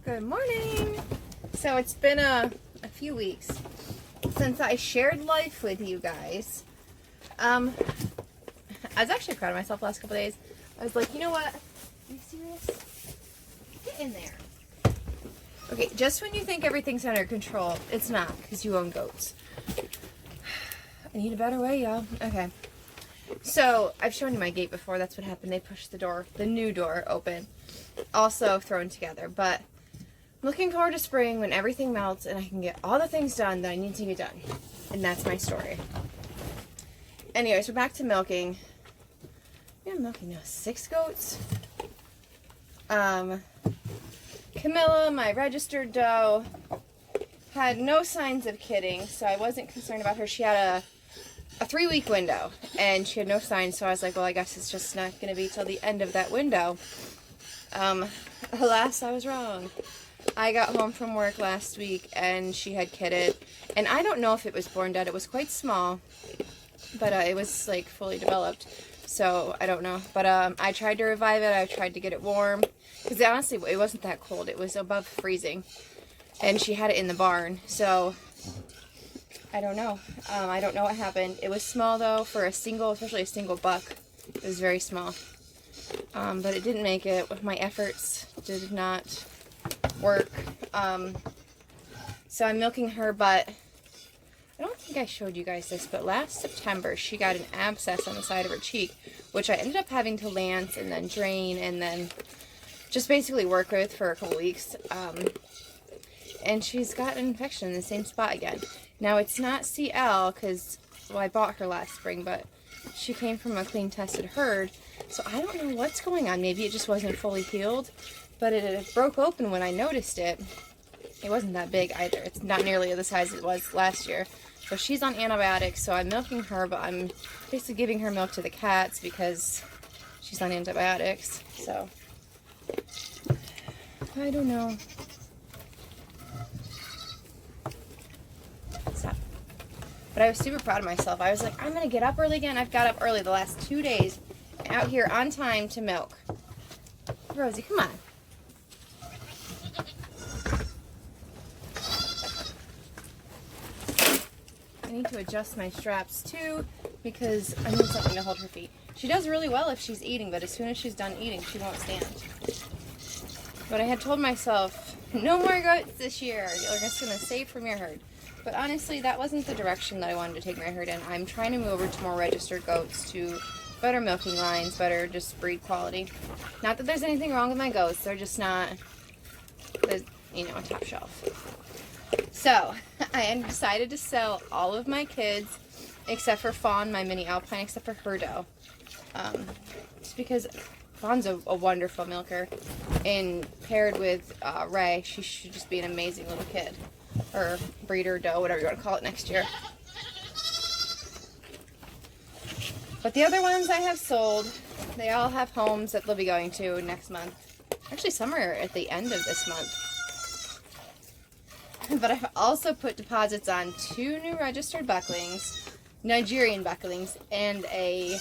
Good morning. So it's been a few weeks since I shared life with you guys. I was actually proud of myself the last couple days. I was like, you know what? Are you serious? Get in there. Okay, just when you think everything's under control, it's not, because you own goats. I need a better way, y'all. Okay. So, I've shown you my gate before. That's what happened. They pushed the door, the new door, open. Also thrown together. But I'm looking forward to spring when everything melts and I can get all the things done that I need to get done. And that's my story. Anyways, we're back to milking. I'm milking now 6 goats. Camilla, my registered doe, had no signs of kidding, so I wasn't concerned about her. She had a 3-week window, and she had no signs, so I was like, well, I guess it's just not going to be till the end of that window. Alas, I was wrong. I got home from work last week, and she had kidded, and I don't know if it was born dead. It was quite small, but it was, like, fully developed, so I don't know. But I tried to revive it. I tried to get it warm, because honestly, it wasn't that cold. It was above freezing, and she had it in the barn, so I don't know. I don't know what happened. It was small, though, for a single, especially a single buck. It was very small. But it didn't make it. My efforts did not work. So I'm milking her, but I don't think I showed you guys this, but last September she got an abscess on the side of her cheek, which I ended up having to lance and then drain and then just basically work with for a couple weeks. And she's got an infection in the same spot again. Now, it's not CL, because, well, I bought her last spring, but she came from a clean-tested herd, so I don't know what's going on. Maybe it just wasn't fully healed, but it broke open when I noticed it. It wasn't that big either. It's not nearly the size it was last year. So she's on antibiotics, so I'm milking her, but I'm basically giving her milk to the cats because she's on antibiotics, so I don't know. Stop. But I was super proud of myself. I was like, I'm going to get up early again. I've got up early the last 2 days, out here on time to milk. Rosie, come on. I need to adjust my straps too, because I need something to hold her feet. She does really well if she's eating, but as soon as she's done eating, she won't stand. But I had told myself, no more goats this year. You're just going to save from your herd. But honestly, that wasn't the direction that I wanted to take my herd in. I'm trying to move over to more registered goats, to better milking lines, better just breed quality. Not that there's anything wrong with my goats. They're just not, top shelf. So, I decided to sell all of my kids, except for Fawn, my mini Alpine, except for her doe. Just because Fawn's a wonderful milker, and paired with Ray, she should just be an amazing little kid. Or breeder, doe, whatever you want to call it next year. But the other ones I have sold, they all have homes that they'll be going to next month. Actually, some are at the end of this month. But I've also put deposits on 2 new registered bucklings, Nigerian bucklings, and a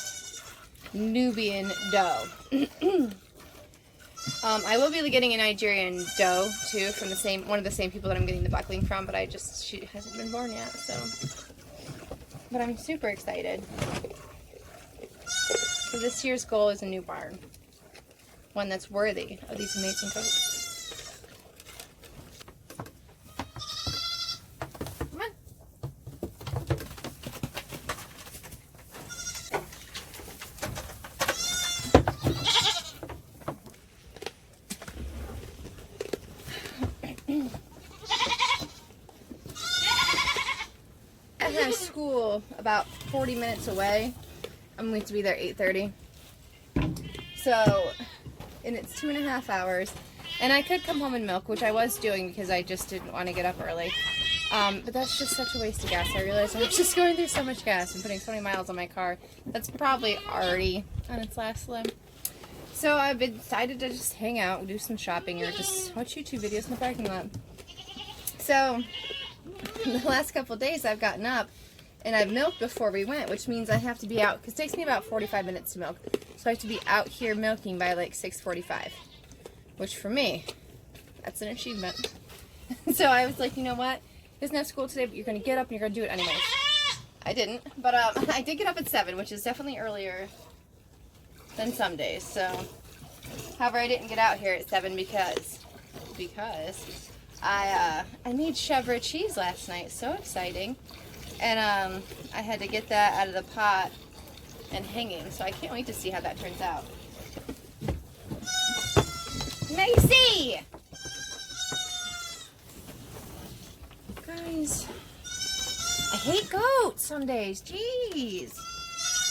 Nubian doe. I will be getting a Nigerian doe too from one of the same people that I'm getting the buckling from, but she hasn't been born yet, so. But I'm super excited. So this year's goal is a new barn, one that's worthy of these amazing goats. Come on. I have school about 40 minutes away. I'm going to be there 8:30. So, and it's 2.5 hours. And I could come home and milk, which I was doing because I just didn't want to get up early. But that's just such a waste of gas. I realized I was just going through so much gas and putting so many miles on my car. That's probably already on its last limb. So I've decided to just hang out, do some shopping, or just watch YouTube videos in the parking lot. So, the last couple of days I've gotten up and I've milked before we went, which means I have to be out, because it takes me about 45 minutes to milk. So I have to be out here milking by like 6:45, which for me, That's an achievement. So I was like, you know what? There's no school today, but you're going to get up and you're going to do it anyways. I didn't, but I did get up at 7, which is definitely earlier than some days. So, however, I didn't get out here at 7 because I made chèvre cheese last night. So exciting. And I had to get that out of the pot and hanging. So I can't wait to see how that turns out. Macy! Guys, I hate goats some days. Jeez.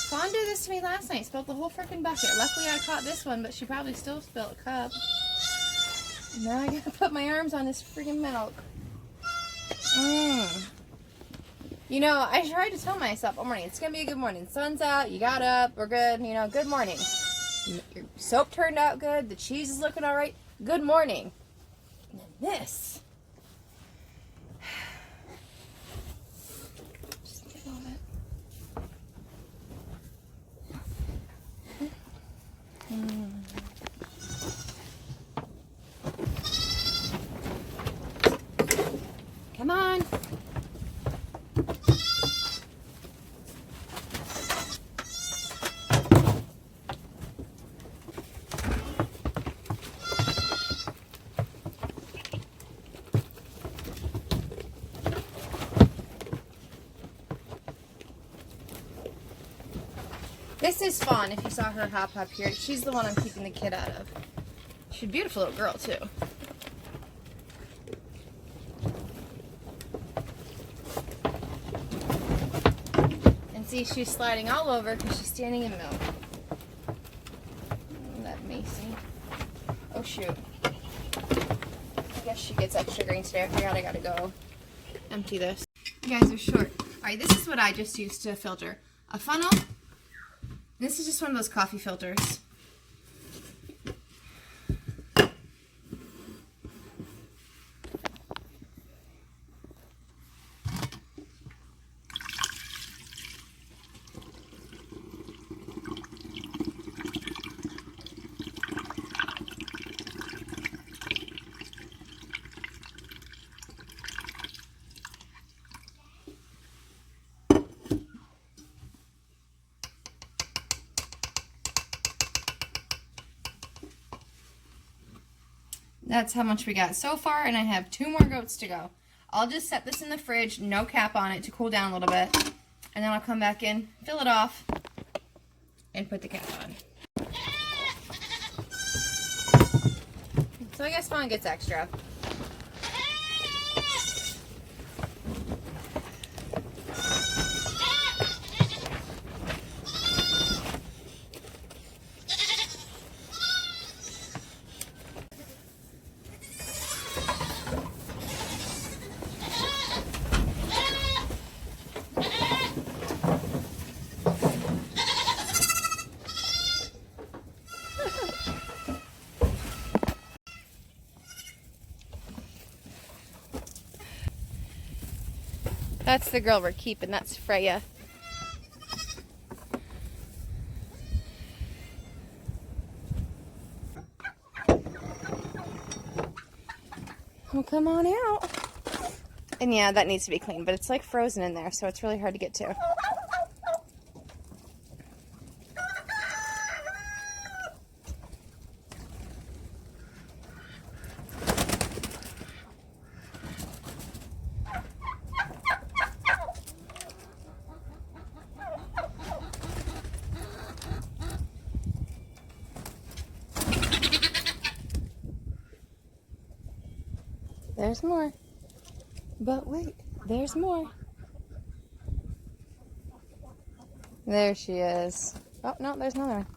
Fawn did this to me last night. Spilled the whole freaking bucket. Luckily I caught this one, but she probably still spilled a cup. Now I gotta put my arms on this freaking milk. You know, I tried to tell myself all morning, it's gonna be a good morning. Sun's out, you got up, we're good, you know, good morning. Your soap turned out good, the cheese is looking alright, good morning. And then this. Just a moment. Come on. This is Fawn, if you saw her hop up here. She's the one I'm keeping the kid out of. She's a beautiful little girl, too. And see, she's sliding all over because she's standing in milk. That Macy. Oh, shoot. I guess she gets extra green today. I forgot I gotta go empty this. You guys are short. Alright, this is what I just used to filter. A funnel. This is just one of those coffee filters. That's how much we got so far, and I have 2 more goats to go. I'll just set this in the fridge, no cap on it, to cool down a little bit, and then I'll come back in, fill it off, and put the cap on. So I guess Fawn gets extra. That's the girl we're keeping. That's Freya. Well, come on out. And yeah, that needs to be cleaned, but it's like frozen in there, so it's really hard to get to. There's more. But wait, there's more. There she is. Oh, no, there's another one.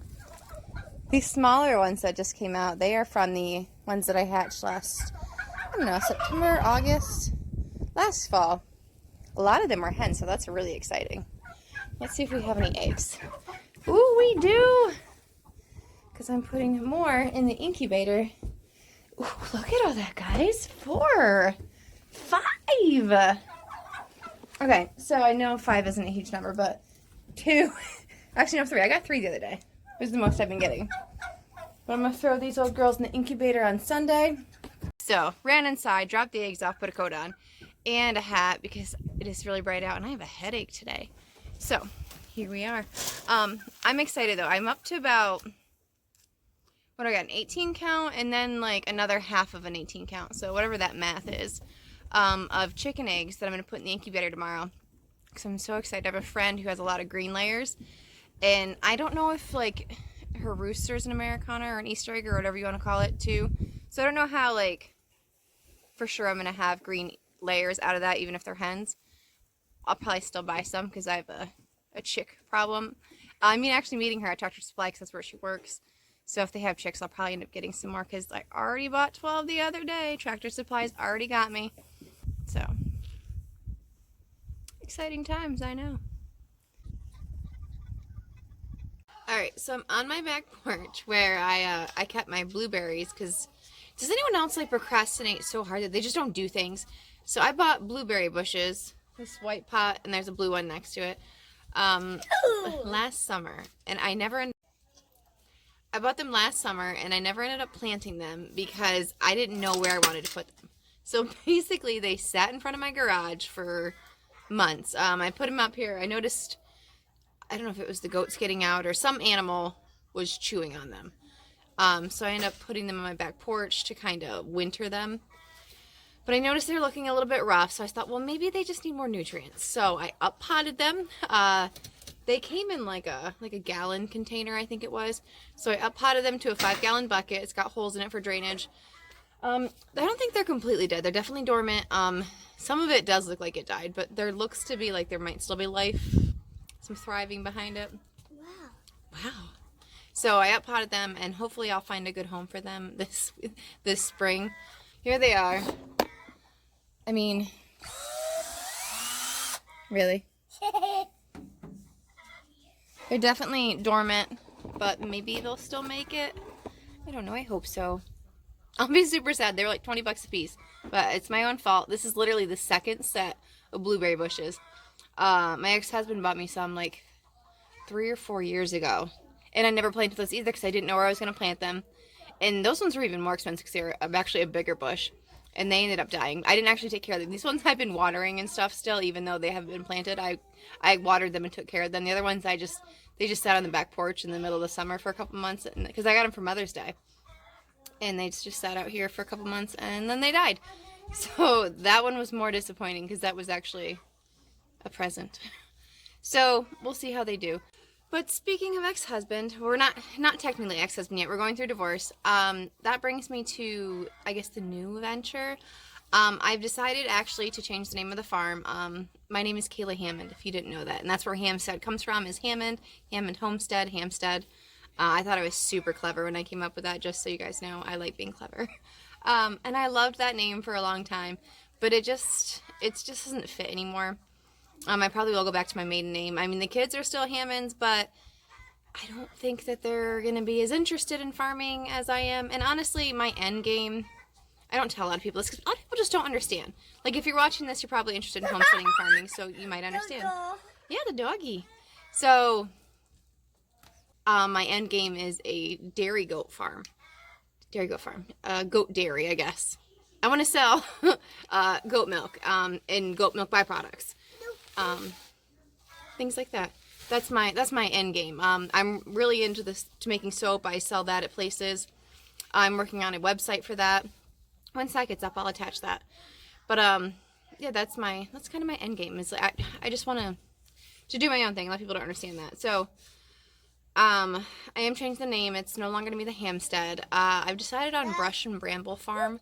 These smaller ones that just came out, they are from the ones that I hatched last, I don't know, September, August, last fall. A lot of them were hens, so that's really exciting. Let's see if we have any eggs. Ooh, we do! Because I'm putting more in the incubator. Ooh, look at all that, guys. 4, 5. Okay, so I know 5 isn't a huge number, but 2. Actually, no, 3. I got 3 the other day. It was the most I've been getting. But I'm going to throw these old girls in the incubator on Sunday. So, ran inside, dropped the eggs off, put a coat on, and a hat because it is really bright out and I have a headache today. So, here we are. I'm excited though. I'm up to about, what do I got, an 18 count and then like another half of an 18 count. So, whatever that math is, of chicken eggs that I'm going to put in the incubator tomorrow. Because I'm so excited. I have a friend who has a lot of green layers. And I don't know if like her rooster's an Americana or an Easter egg or whatever you want to call it too. So I don't know how like for sure I'm going to have green layers out of that even if they're hens. I'll probably still buy some because I have a chick problem. I mean actually meeting her at Tractor Supply because that's where she works. So if they have chicks I'll probably end up getting some more because I already bought 12 the other day. Tractor Supply's already got me. So exciting times, I know. Alright, so I'm on my back porch where I kept my blueberries because does anyone else like procrastinate so hard that they just don't do things? So I bought blueberry bushes, this white pot, and there's a blue one next to it, last summer, and I bought them last summer and I never ended up planting them because I didn't know where I wanted to put them. So basically they sat in front of my garage for months. I put them up here. I noticed I don't know if it was the goats getting out or some animal was chewing on them. So I ended up putting them on my back porch to kind of winter them. But I noticed they're looking a little bit rough, so I thought, well, maybe they just need more nutrients. So I up-potted them. They came in like a gallon container, I think it was. So I up-potted them to a 5-gallon bucket. It's got holes in it for drainage. I don't think they're completely dead. They're definitely dormant. Some of it does look like it died, but there looks to be like there might still be life. Some thriving behind it. Wow. So I up-potted them and hopefully I'll find a good home for them this spring. Here they are. I mean, really? They're definitely dormant, but maybe they'll still make it. I don't know, I hope so. I'll be super sad. They were like 20 bucks a piece, but it's my own fault. This is literally the second set of blueberry bushes. My ex-husband bought me some like 3 or 4 years ago, and I never planted those either because I didn't know where I was going to plant them. And those ones were even more expensive because they were actually a bigger bush, and they ended up dying. I didn't actually take care of them. These ones I've been watering and stuff still, even though they haven't been planted. I watered them and took care of them. The other ones they just sat on the back porch in the middle of the summer for a couple months because I got them for Mother's Day, and they just sat out here for a couple months and then they died. So that one was more disappointing because that was actually a present. So we'll see how they do. But speaking of ex-husband, we're not technically ex-husband yet. We're going through divorce. That brings me to, I guess, the new venture. I've decided actually to change the name of the farm. My name is Kayla Hammond, if you didn't know that. And that's where Hampstead comes from, is Hammond Homestead, Hampstead. I thought I was super clever when I came up with that, just so you guys know. I like being clever. And I loved that name for a long time. But it just doesn't fit anymore. I probably will go back to my maiden name. I mean, the kids are still Hammonds, but I don't think that they're going to be as interested in farming as I am. And honestly, my end game, I don't tell a lot of people this because a lot of people just don't understand. Like, if you're watching this, you're probably interested in homesteading and farming, so you might understand. Yeah, the doggy. So, my end game is a dairy goat farm. Goat dairy, I guess. I want to sell goat milk and goat milk byproducts. Things like that. That's my end game. I'm really into to making soap. I sell that at places. I'm working on a website for that. Once that gets up, I'll attach that. But yeah, that's kind of my end game. Is I just want to do my own thing. A lot of people don't understand that. So I am changing the name. It's no longer going to be the Hampstead. I've decided on Brush and Bramble Farm,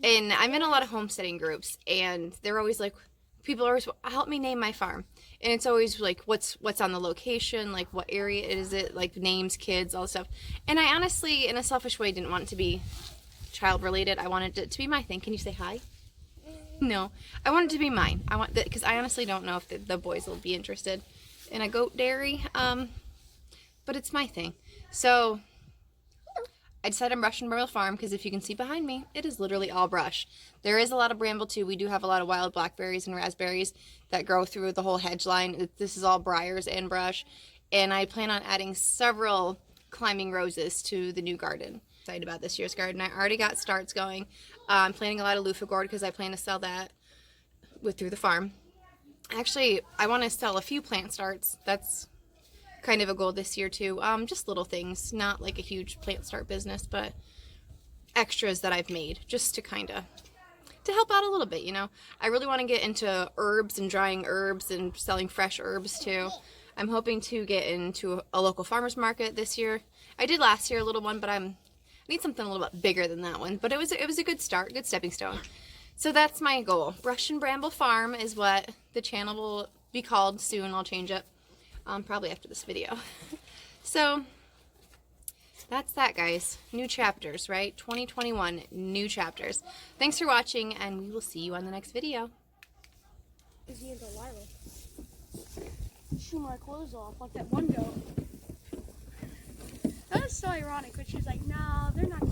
and I'm in a lot of homesteading groups, and they're always like, people are always, help me name my farm. And it's always like, what's on the location, like what area is it, like names, kids, all this stuff. And I honestly, in a selfish way, didn't want it to be child related. I wanted it to be my thing. Can you say hi? No, I want it to be mine. I want that because I honestly don't know if the boys will be interested in a goat dairy. But it's my thing. So I decided on Brush and Bramble Farm because if you can see behind me, it is literally all brush. There is a lot of bramble too. We do have a lot of wild blackberries and raspberries that grow through the whole hedge line. This is all briars and brush. And I plan on adding several climbing roses to the new garden. excited about this year's garden. I already got starts going. I'm planting a lot of loofah gourd because I plan to sell that through the farm. Actually, I want to sell a few plant starts. That's kind of a goal this year too. Just little things, not like a huge plant start business, but extras that I've made just to kind of to help out a little bit, you know. I really want to get into herbs and drying herbs and selling fresh herbs too. I'm hoping to get into a local farmer's market this year. I did last year a little one, but I need something a little bit bigger than that one. But it was a good start, good stepping stone. So that's my goal. Brush and Bramble Farm is what the channel will be called soon. I'll change it probably after this video. So that's that, guys. New chapters, right? 2021, new chapters. Thanks for watching, and we will see you on the next video. Is he into Lila? Shoot my clothes off like that one goat. That was so ironic, but she's like, no, they're not